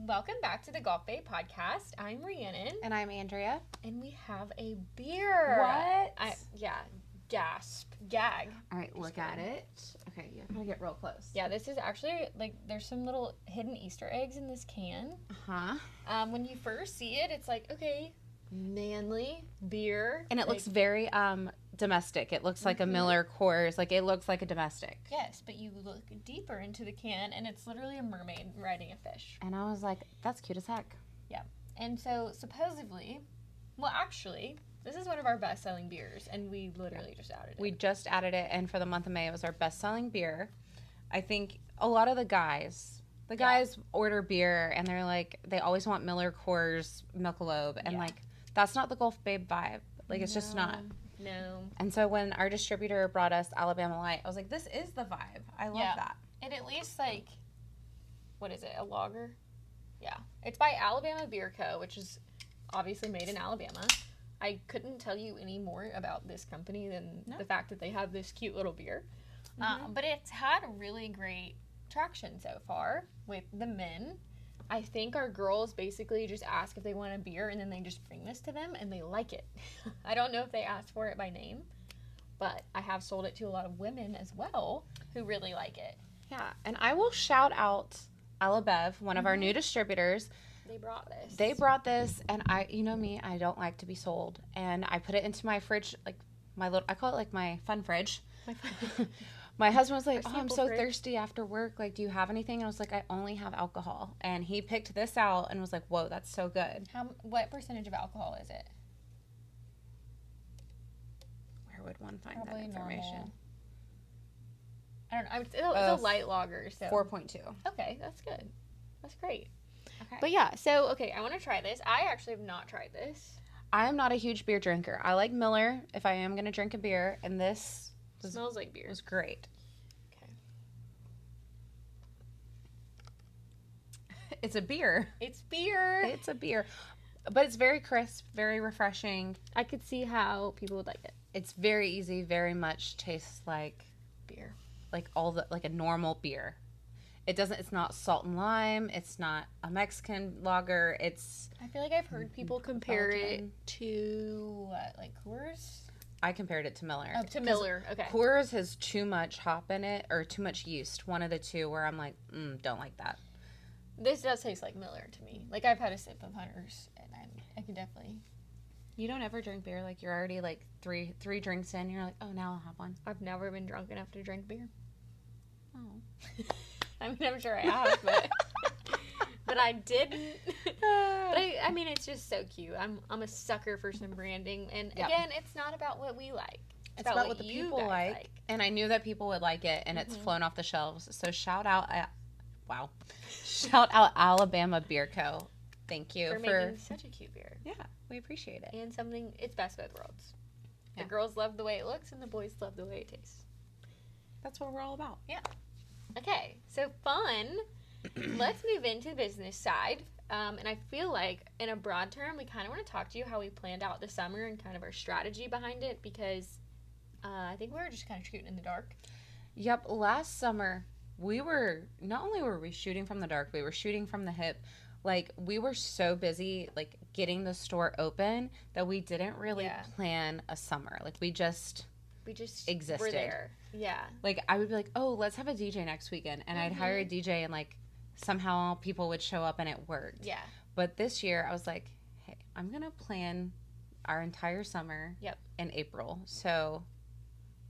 Welcome back to the Golf Bay podcast. I'm Rhiannon. And I'm Andrea. And we have a beer. What? Gasp. Gag. All right, look at it. Okay, you're going to get real close. Yeah, this is actually, there's some little hidden Easter eggs in this can. Uh-huh. When you first see it, it's like, okay, manly beer. And it looks very domestic. It looks like a Miller Coors. Like, it looks like a domestic. Yes, but you look deeper into the can, and it's literally a mermaid riding a fish. And I was like, that's cute as heck. Yeah. And so, supposedly, actually, this is one of our best-selling beers, and we literally just added it. We just added it, and for the month of May, it was our best-selling beer. I think a lot of the guys order beer, and they're like, they always want Miller Coors Michelob, and that's not the Gulf Babe vibe. Like, it's just not. No. And so when our distributor brought us Alabama Light, I was like, this is the vibe. I love that. And at least, what is it, a lager? Yeah. It's by Alabama Beer Co., which is obviously made in Alabama. I couldn't tell you any more about this company than the fact that they have this cute little beer. Mm-hmm. But it's had really great traction so far with the men. I think our girls basically just ask if they want a beer, and then they just bring this to them, and they like it. I don't know if they asked for it by name, but I have sold it to a lot of women as well who really like it. Yeah, and I will shout out Alabev, one of our new distributors. They brought this, and you know me, I don't like to be sold. And I put it into my fridge, I call it my fun fridge. My husband was like, I'm so thirsty after work. Like, do you have anything? And I was like, I only have alcohol. And he picked this out and was like, whoa, that's so good. What percentage of alcohol is it? Where would one find that information? Normal. I don't know. It's a light lager. So 4.2. Okay, that's good. That's great. Okay. But yeah, so, okay, I want to try this. I actually have not tried this. I am not a huge beer drinker. I like Miller if I am going to drink a beer, and this smells like beer. It was great. Okay. It's a beer. It's beer. It's a beer. But it's very crisp, very refreshing. I could see how people would like it. It's very easy, very much tastes like beer. Like a normal beer. It's not salt and lime. It's not a Mexican lager. I feel like I've heard people compare it to, Coors? I compared it to Miller. Oh, to Miller. Okay. Coors has too much hop in it, or too much yeast. One of the two where I'm like, don't like that. This does taste like Miller to me. I've had a sip of Hunter's, and I can definitely... You don't ever drink beer? You're already, three drinks in, you're like, oh, now I'll have one. I've never been drunk enough to drink beer. Oh. I mean, I'm sure I have, but I didn't. But I mean, it's just so cute. I'm a sucker for some branding, and again, it's not about what we like. It's about what the people like. And I knew that people would like it, and it's flown off the shelves. So shout out Alabama Beer Co. Thank you for making such a cute beer. Yeah, we appreciate it. And it's best of both worlds. Yeah. The girls love the way it looks, and the boys love the way it tastes. That's what we're all about. Yeah. Okay, so fun. Let's move into the business side. And I feel like, in a broad term, we kind of want to talk to you how we planned out the summer and kind of our strategy behind it, because I think we were just kind of shooting in the dark. Yep, last summer, not only were we shooting from the dark, we were shooting from the hip. We were so busy, getting the store open that we didn't really plan a summer. We just existed. Were there. Yeah. I would be like, oh, let's have a DJ next weekend. And I'd hire a DJ, and, somehow people would show up, and it worked. Yeah. But this year, I was like, hey, I'm going to plan our entire summer in April. So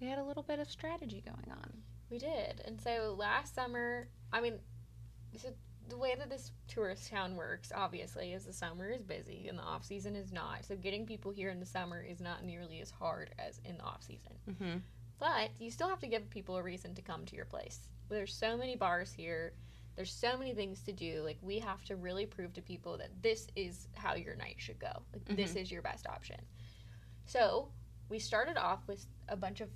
we had a little bit of strategy going on. We did. And so last summer, the way that this tourist town works, obviously, is the summer is busy and the off season is not. So getting people here in the summer is not nearly as hard as in the off season. Mm-hmm. But you still have to give people a reason to come to your place. There's so many bars here. There's so many things to do. We have to really prove to people that this is how your night should go. This is your best option. So we started off with a bunch of,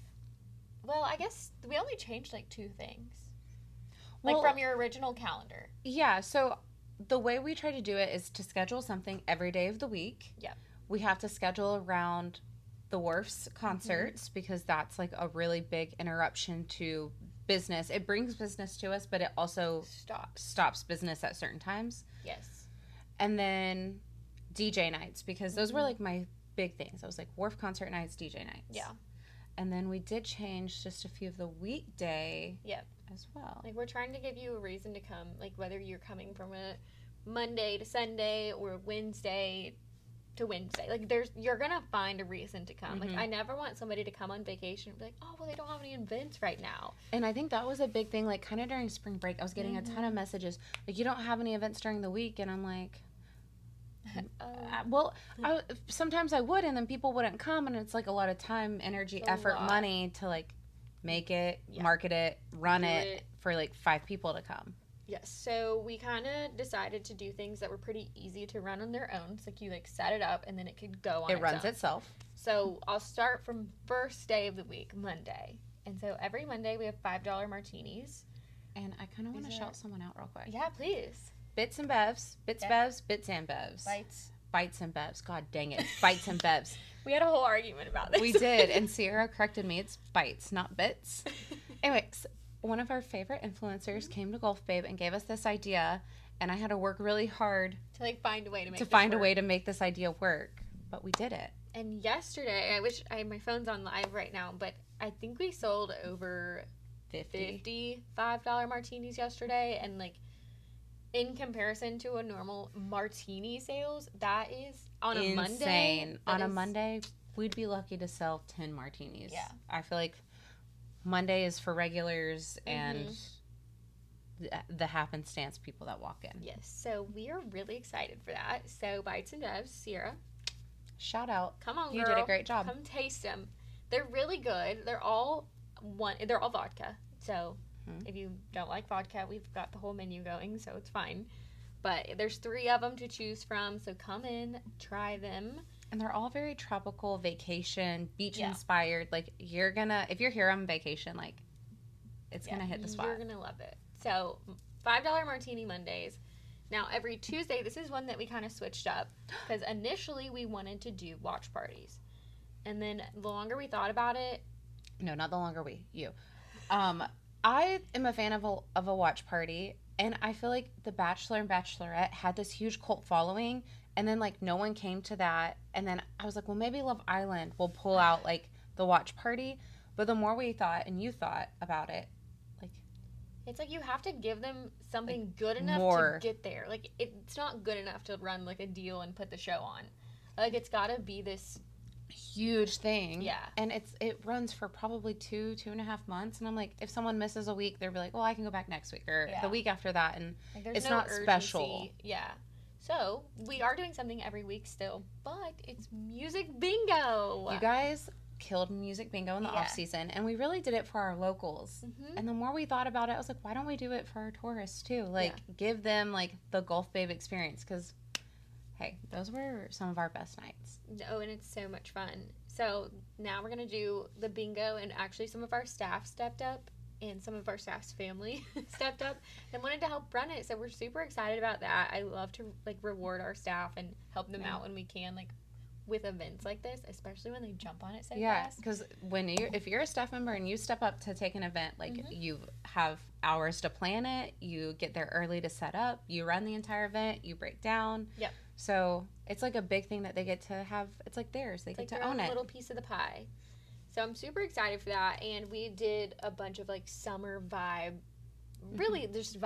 I guess we only changed 2 things. From your original calendar. Yeah, so the way we try to do it is to schedule something every day of the week. Yep. We have to schedule around the Wharf's concerts because that's a really big interruption to business. It brings business to us, but it also stops business at certain times. Yes. And then DJ nights, because those were like my big things. I was like Wharf concert nights, DJ nights. Yeah. And then we did change just a few of the weekday as well. Like, we're trying to give you a reason to come, like whether you're coming from a Monday to Sunday or Wednesday to Wednesday. Like, you're gonna find a reason to come. Like, I never want somebody to come on vacation and be like, oh, well, they don't have any events right now. And I think that was a big thing, like, kind of during spring break, I was getting a ton of messages, like, you don't have any events during the week, and I'm like, sometimes I would, and then people wouldn't come, and it's like a lot of time, energy, effort, money to like make it, market it, run it for like 5 people to come. Yes, so we kind of decided to do things that were pretty easy to run on their own. It's like you like set it up and then it could go on. It runs itself. So I'll start from first day of the week, Monday. And so every Monday we have $5 martinis. And I kind of want to shout someone out real quick. Yeah, please. Bits and Bevs. Bits and Bevs. Bites and Bevs. God dang it. Bites and Bevs. We had a whole argument about this. We did. And Sierra corrected me. It's bites, not bits. Anyways, one of our favorite influencers came to Gulf Babe and gave us this idea. And I had to work really hard to like find a way to make this idea work. But we did it. And yesterday, I wish my phone's on live right now, but I think we sold over 50 $5 martinis yesterday. And like, in comparison to a normal martini sales, that is on a Monday. On a Monday, we'd be lucky to sell 10 martinis. Yeah. I feel like Monday is for regulars and the happenstance people that walk in. Yes. So we are really excited for that. So Bites and Bevs, Sierra. Shout out. Come on, girl. You did a great job. Come taste them. They're really good. They're all vodka. So if you don't like vodka, we've got the whole menu going, so it's fine. But there's 3 of them to choose from, so come in, try them. And they're all very tropical, vacation, beach inspired. Like, if you're here on vacation, like, it's going to hit the spot. You're going to love it. So, $5 Martini Mondays. Now, every Tuesday, this is one that we kind of switched up, because initially we wanted to do watch parties. And then the longer we thought about it... No, not the longer you. I am a fan of a watch party, and I feel like The Bachelor and Bachelorette had this huge cult following, and then, like, no one came to that, and then I was like, well, maybe Love Island will pull out, like, the watch party, but the more we thought, and you thought about it, like... It's like you have to give them something like good enough to get there. Like, it's not good enough to run, like, a deal and put the show on. Like, it's got to be this... huge thing. Yeah. And it runs for probably 2.5 months, and I'm like, if someone misses a week, they'll be like, well, I can go back next week or the week after that, and like, it's not urgency. Special. Yeah. So we are doing something every week still, but it's music bingo. You guys killed music bingo in the off season, and we really did it for our locals. And the more we thought about it, I was like, why don't we do it for our tourists too? Like, give them like the Gulf Babe experience, because hey, those were some of our best nights. Oh, and it's so much fun. So now we're going to do the bingo, and actually some of our staff stepped up, and some of our staff's family stepped up and wanted to help run it. So we're super excited about that. I love to, like, reward our staff and help them out when we can, like, with events like this, especially when they jump on it so fast. Yeah, because if you're a staff member and you step up to take an event, like, you have hours to plan it, you get there early to set up, you run the entire event, you break down. Yep. So it's like a big thing that they get to have. It's like theirs. They get to own it. A little piece of the pie. So I'm super excited for that. And we did a bunch of like summer vibe. Really, there's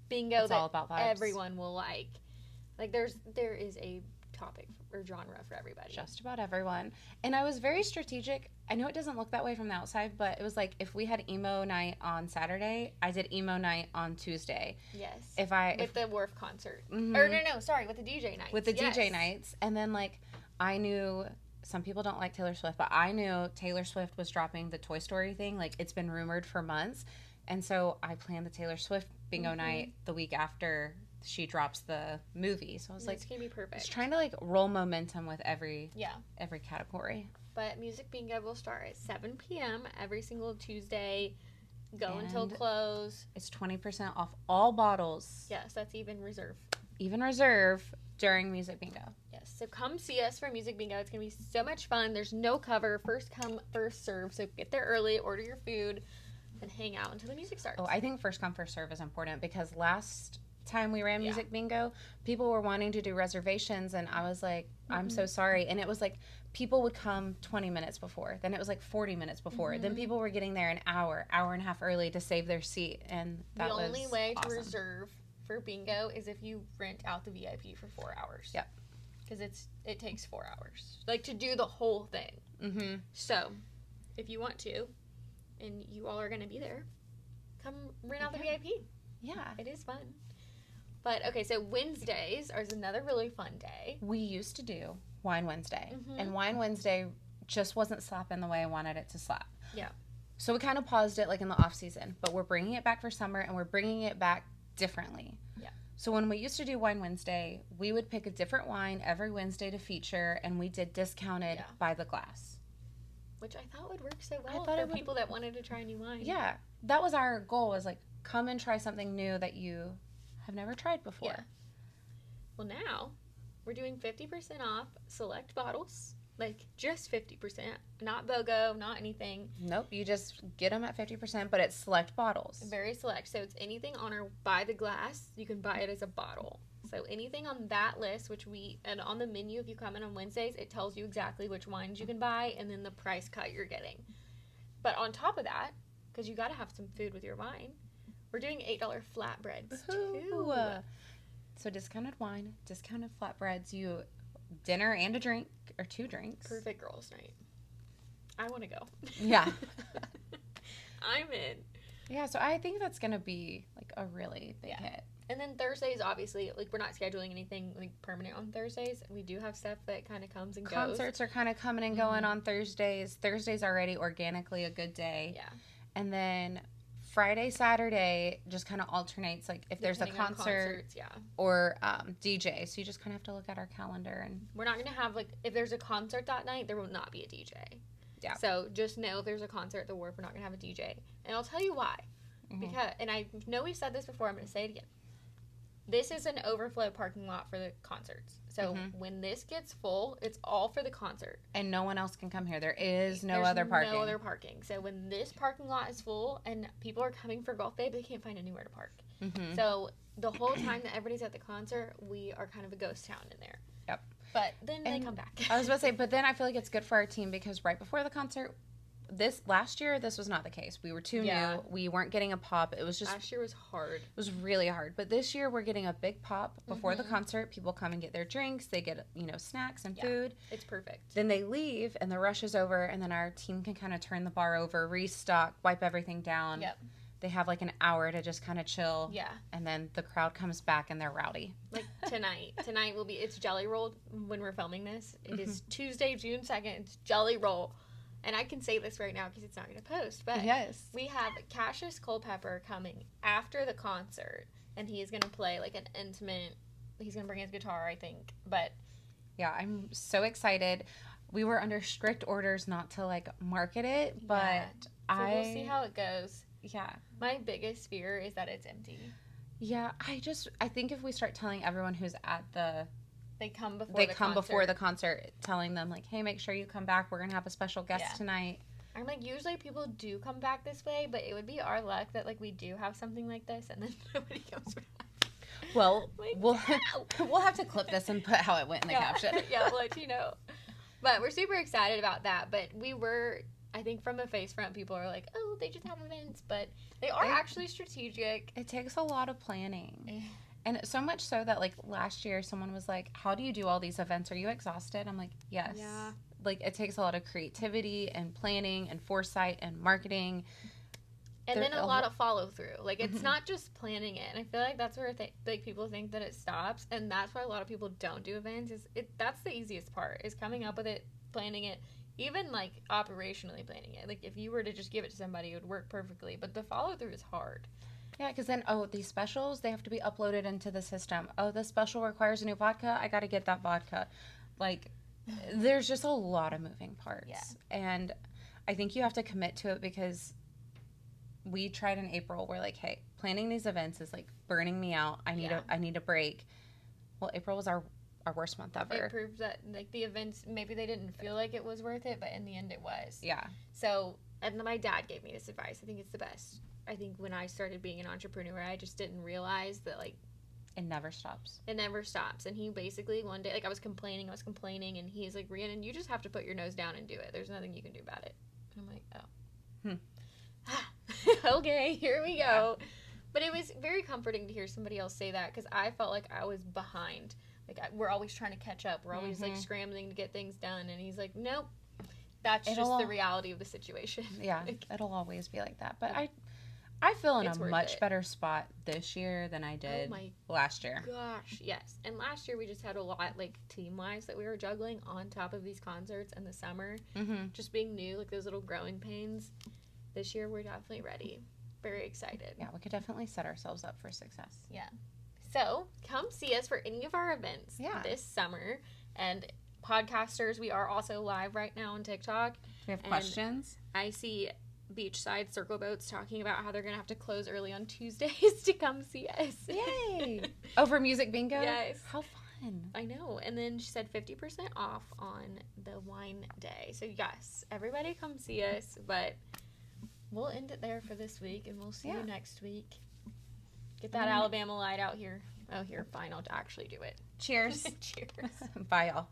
bingo that all about vibes. Everyone will like. Like there is a topic or genre for everybody. Just about everyone. And I was very strategic. I know it doesn't look that way from the outside, but it was like if we had emo night on Saturday, I did emo night on Tuesday. Yes. With the Wharf concert. Or with the DJ nights. With the DJ nights. And then like I knew some people don't like Taylor Swift, but I knew Taylor Swift was dropping the Toy Story thing. Like it's been rumored for months. And so I planned the Taylor Swift bingo night the week after she drops the movie. So I was like, it's gonna be perfect. Just trying to like roll momentum with every category. But music bingo will start at 7 p.m. every single Tuesday, until close. It's 20% off all bottles. Yes, that's even reserve. Even reserve during music bingo. Yes, so come see us for music bingo. It's gonna be so much fun. There's no cover. First come, first serve. So get there early, order your food. and hang out until the music starts. Oh, I think first come, first serve is important because last time we ran music bingo, people were wanting to do reservations, and I was like, I'm so sorry. And it was like people would come 20 minutes before, then it was like 40 minutes before, then people were getting there an hour and a half early to save their seat, and that was the only way awesome. to reserve for bingo is if you rent out the VIP for 4 hours. Yep. Because it takes 4 hours, like, to do the whole thing. Mm-hmm. So if you want to, and you all are going to be there, come rent out the VIP. Yeah, it is fun. But okay, so Wednesdays are another really fun day. We used to do Wine Wednesday, and Wine Wednesday just wasn't slapping the way I wanted it to slap. Yeah. So we kind of paused it like in the off season, but we're bringing it back for summer, and we're bringing it back differently. Yeah. So when we used to do Wine Wednesday, we would pick a different wine every Wednesday to feature, and we did discounted by the glass. Which I thought would work so well for people that wanted to try new wine. Yeah. That was our goal, was like, come and try something new that you have never tried before. Yeah. Well, now we're doing 50% off select bottles. Like, just 50%. Not BOGO, not anything. Nope. You just get them at 50%, but it's select bottles. Very select. So it's anything on or by the glass. You can buy it as a bottle. So anything on that list, and on the menu, if you come in on Wednesdays, it tells you exactly which wines you can buy and then the price cut you're getting. But on top of that, because you got to have some food with your wine, we're doing $8 flatbreads too. So discounted wine, discounted flatbreads, you dinner and a drink, or 2 drinks. Perfect girls' night. I want to go. Yeah. I'm in. Yeah, so I think that's going to be like a really big hit. And then Thursdays, obviously, like, we're not scheduling anything like permanent on Thursdays. We do have stuff that kind of comes and goes. Concerts are kind of coming and going on Thursdays. Thursday's already organically a good day. Yeah. And then Friday, Saturday just kind of alternates, like if there's a concert or DJ. So you just kind of have to look at our calendar. And we're not going to have, like, if there's a concert that night, there will not be a DJ. Yeah. So just know if there's a concert at the Wharf, we're not going to have a DJ. And I'll tell you why. Because, and I know we've said this before, I'm going to say it again. This is an overflow parking lot for the concerts. So when this gets full, it's all for the concert. And no one else can come here. There's no other parking. No other parking. So when this parking lot is full and people are coming for golf day, but they can't find anywhere to park. So the whole time that everybody's at the concert, we are kind of a ghost town in there. Yep. But then they come back. I was about to say, but then I feel like it's good for our team because right before the concert, last year this was not the case. We were too new. We weren't getting a pop. It was just last year was hard. It was really hard. But this year we're getting a big pop before the concert. People come and get their drinks. They get, snacks and food. It's perfect. Then they leave and the rush is over, and then our team can kind of turn the bar over, restock, wipe everything down. Yep. They have like an hour to just kind of chill. Yeah. And then the crowd comes back and they're rowdy. Like tonight. Tonight will be, it's Jelly Roll when we're filming this. It is Tuesday, June 2nd. It's Jelly Roll. And I can say this right now because it's not going to post. But we have Cassius Culpepper coming after the concert. And he is going to play like an intimate, he's going to bring his guitar, I think. But yeah, I'm so excited. We were under strict orders not to like market it, but so we'll see how it goes. Yeah. My biggest fear is that it's empty. Yeah, I think if we start telling everyone who's at they come before the concert, telling them like, hey, make sure you come back. We're going to have a special guest tonight. I'm like, usually people do come back this way, but it would be our luck that like we do have something like this and then nobody comes back. Well, we'll have to clip this and put how it went in the caption. Yeah, we'll let you know. But we're super excited about that. But I think from a face front, people are like, oh, they just have events. But they are actually strategic. It takes a lot of planning. And so much so that, like, last year someone was like, how do you do all these events? Are you exhausted? I'm like, yes. Yeah. Like, it takes a lot of creativity and planning and foresight and marketing. And then a lot of follow through. Like, it's not just planning it. And I feel like that's where people think that it stops. And that's why a lot of people don't do events. That's the easiest part, is coming up with it, planning it, even, like, operationally planning it. Like, if you were to just give it to somebody, it would work perfectly. But the follow through is hard. Yeah, because then, these specials, they have to be uploaded into the system. Oh, this special requires a new vodka. I got to get that vodka. Like, there's just a lot of moving parts. Yeah. And I think you have to commit to it because we tried in April. We're like, hey, planning these events is, like, burning me out. I need a break. Well, April was our worst month ever. It proves that, like, the events, maybe they didn't feel like it was worth it, but in the end it was. Yeah. So And my dad gave me this advice. I think it's the best. I think when I started being an entrepreneur, I just didn't realize that, like, it never stops. It never stops. And he basically one day, like, I was complaining, and he's like, Rhiannon, you just have to put your nose down and do it. There's nothing you can do about it. And I'm like, oh. Okay, here we go. Yeah. But it was very comforting to hear somebody else say that, because I felt like I was behind. Like, we're always trying to catch up. We're always, like, scrambling to get things done. And he's like, nope. That's just the reality of the situation. Yeah, it'll always be like that. But I feel in a much better spot this year than I did last year. Gosh, yes. And last year we just had a lot, like, team-wise that we were juggling on top of these concerts in the summer. Just being new, like those little growing pains. This year we're definitely ready. Very excited. Yeah, we could definitely set ourselves up for success. Yeah. So come see us for any of our events this summer. And podcasters, we are also live right now on TikTok. We have questions. I see Beachside Circle Boats talking about how they're going to have to close early on Tuesdays to come see us. Yay! Over music bingo? Yes. How fun. I know. And then she said 50% off on the wine day. So yes, everybody come see us. But we'll end it there for this week, and we'll see you next week. Get that Alabama Light out here. Oh, here, fine. I'll actually do it. Cheers. Cheers. Bye, y'all.